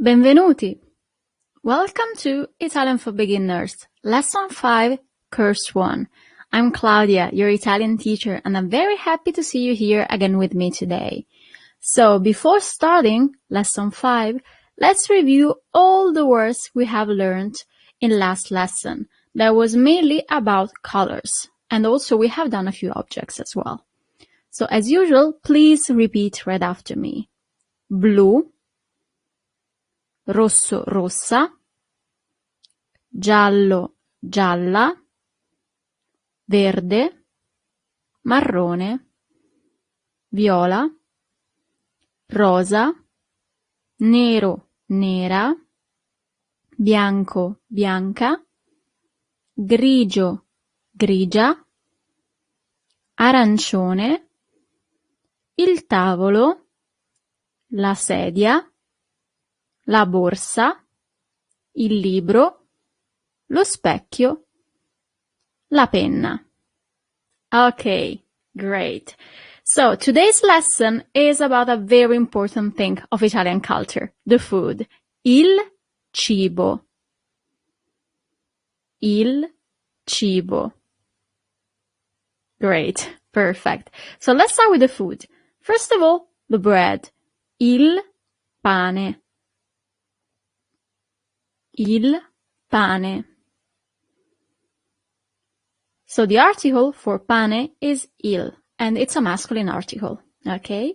Benvenuti! Welcome to Italian for Beginners, Lesson 5, Course 1. I'm Claudia, your Italian teacher, and I'm very happy to see you here again with me today. So, before starting Lesson 5, let's review all the words we have learned in last lesson. That was mainly about colors, and also we have done a few objects as well. So, as usual, please repeat right after me. Blu, rosso, rossa, giallo, gialla, verde, marrone, viola, rosa, nero, nera, bianco, bianca, grigio, grigia, arancione, il tavolo, la sedia, la borsa, il libro, lo specchio, la penna. Okay, great. So today's lesson is about a very important thing of Italian culture, the food. Il cibo. Il cibo. Great, perfect. So let's start with the food. First of all, the bread. Il pane. Il pane. So the article for pane is il, and it's a masculine article, okay?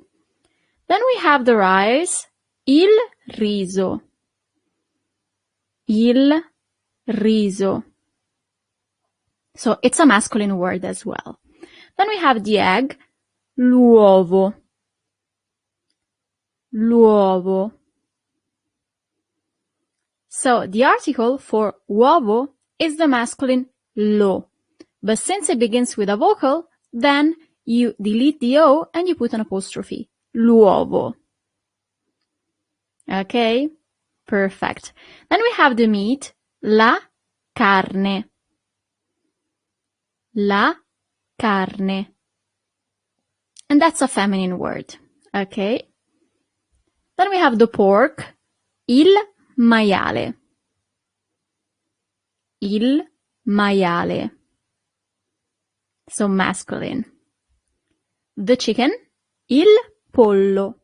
Then we have the rice, il riso. Il riso. So it's a masculine word as well. Then we have the egg, l'uovo. L'uovo. So the article for uovo is the masculine lo. But since it begins with a vocal, then you delete the O and you put an apostrophe. L'uovo. Okay? Perfect. Then we have the meat, la carne. La carne. And that's a feminine word. Okay? Then we have the pork, il maiale. Il maiale. So masculine. The chicken, il pollo.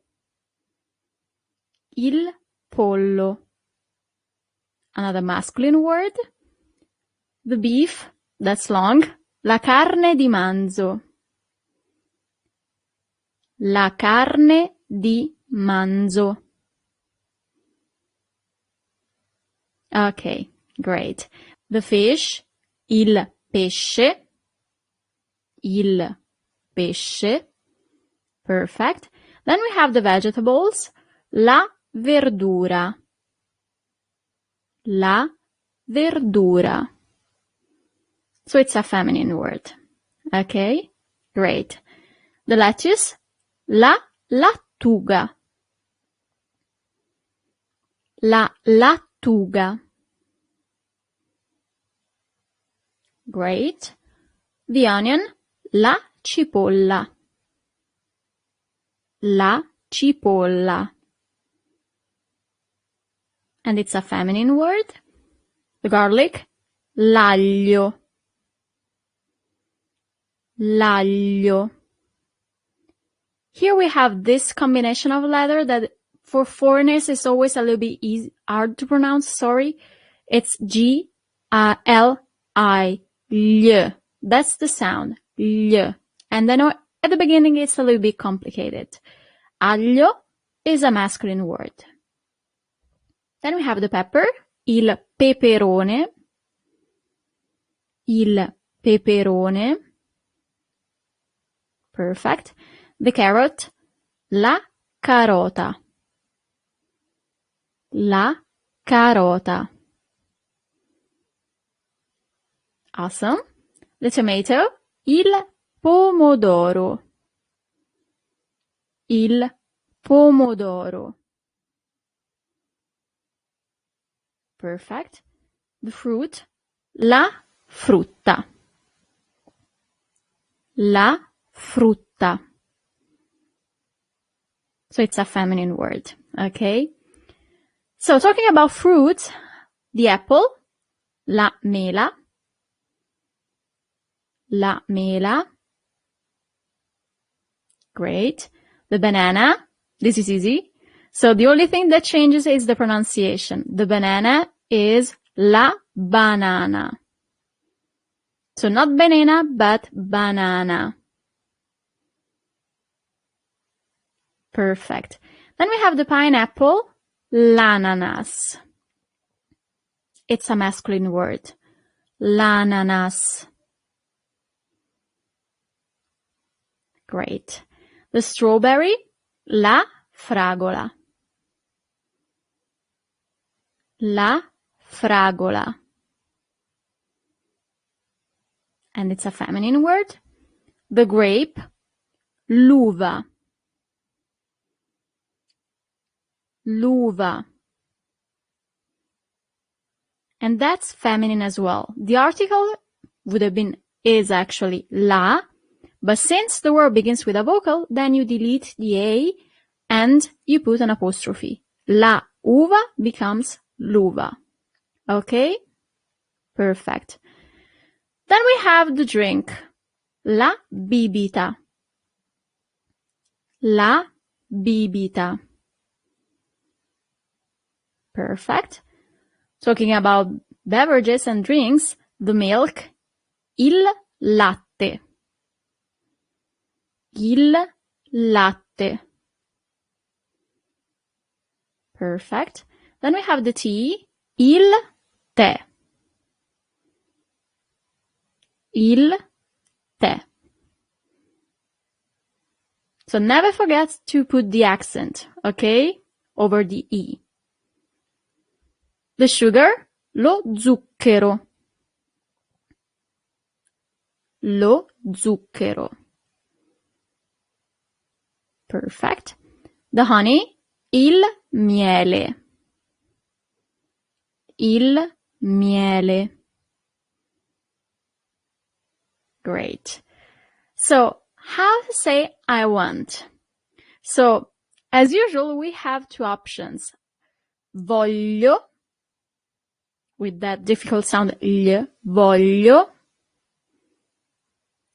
Il pollo. Another masculine word. The beef, that's long. La carne di manzo. La carne di manzo. Okay, great. The fish, il pesce. Il pesce. Perfect. Then we have the vegetables, la verdura. La verdura. So it's a feminine word. Okay, great. The lettuce, la lattuga. La lattuga. Great. The onion, la cipolla. La cipolla. And it's a feminine word. The garlic, l'aglio. L'aglio. Here we have this combination of letter that for foreigners is always a little bit hard to pronounce, sorry. It's G-L-I, L. That's the sound, L. And then at the beginning it's a little bit complicated. Aglio is a masculine word. Then we have the pepper, il peperone. Il peperone. Perfect. The carrot, la carota. La carota. Awesome. The tomato, il pomodoro. Il pomodoro. Perfect. The fruit, la frutta. La frutta. So it's a feminine word, okay? So talking about fruit, the apple, la mela, la mela. Great. The banana, this is easy. So the only thing that changes is the pronunciation. The banana is la banana. So not banana, but banana. Perfect. Then we have the pineapple, l'ananas. It's a masculine word. L'ananas. Great. The strawberry, la fragola. La fragola. And it's a feminine word. The grape, l'uva. L'uva. And that's feminine as well. The article would have been is actually la, but since the word begins with a vocal, then you delete the a and you put an apostrophe. La uva becomes l'uva. Okay? Perfect. Then we have the drink. La bibita. La bibita. Perfect. Talking about beverages and drinks, the milk, il latte. Il latte. Perfect. Then we have the tea, il tè. Il tè. So never forget to put the accent, okay, over the E. The sugar, lo zucchero. Lo zucchero. Perfect. The honey, il miele. Il miele. Great. So, how to say I want? So, as usual, we have two options. Voglio, with that difficult sound, l, voglio,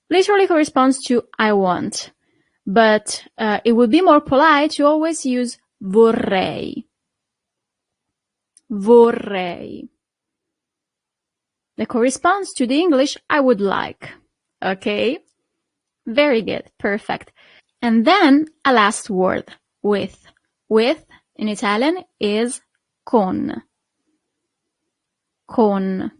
literally corresponds to I want. But it would be more polite to always use vorrei. Vorrei. That corresponds to the English I would like. Okay? Very good. Perfect. And then a last word, with. With, in Italian, is con. Con.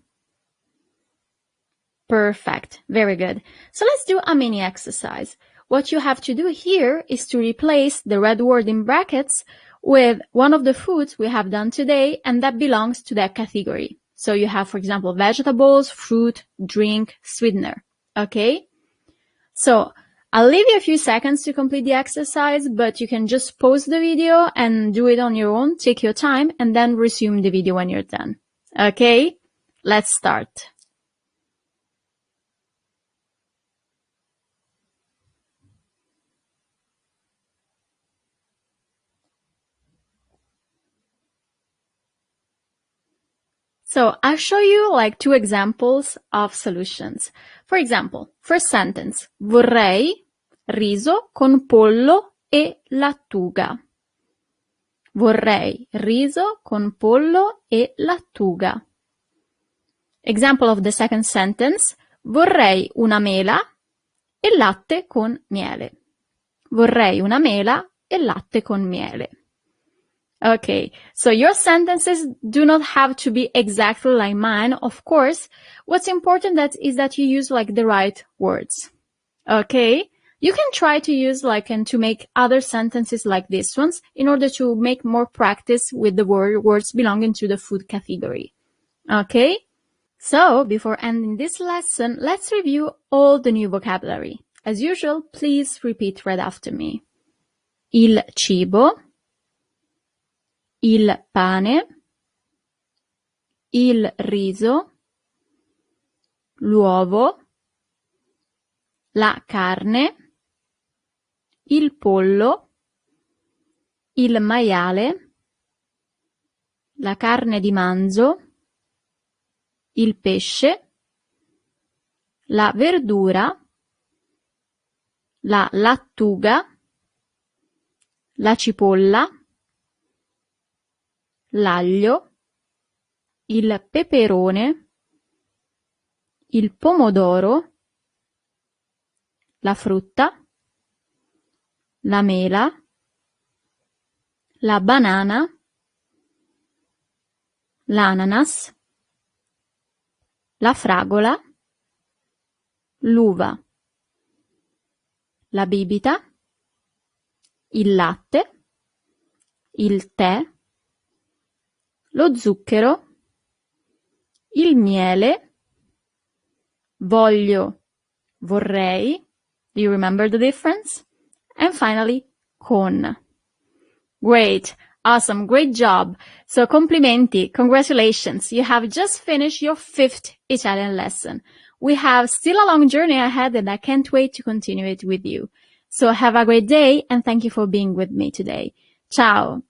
Perfect. Very good. So let's do a mini exercise. What you have to do here is to replace the red word in brackets with one of the foods we have done today, and that belongs to that category. So you have, for example, vegetables, fruit, drink, sweetener. Okay? So I'll leave you a few seconds to complete the exercise, but you can just pause the video and do it on your own, take your time, and then resume the video when you're done. Okay? Let's start. So I'll show you like two examples of solutions. For example, first sentence, vorrei riso con pollo e lattuga. Vorrei riso con pollo e lattuga. Example of the second sentence, vorrei una mela e latte con miele. Vorrei una mela e latte con miele. Okay, so your sentences do not have to be exactly like mine, of course. What's important is that you use like the right words. Okay? You can try to use and to make other sentences like these ones in order to make more practice with the words belonging to the food category. Okay? So, before ending this lesson, let's review all the new vocabulary. As usual, please repeat right after me. Il cibo, il pane, il riso, l'uovo, la carne, il pollo, il maiale, la carne di manzo, il pesce, la verdura, la lattuga, la cipolla, l'aglio, il peperone, il pomodoro, la frutta, la mela, la banana, l'ananas, la fragola, l'uva, la bibita, il latte, il tè, lo zucchero, il miele, voglio, vorrei, do you remember the difference? And finally, con. Great, awesome, great job. So complimenti, congratulations. You have just finished your 5th Italian lesson. We have still a long journey ahead and I can't wait to continue it with you. So have a great day and thank you for being with me today. Ciao.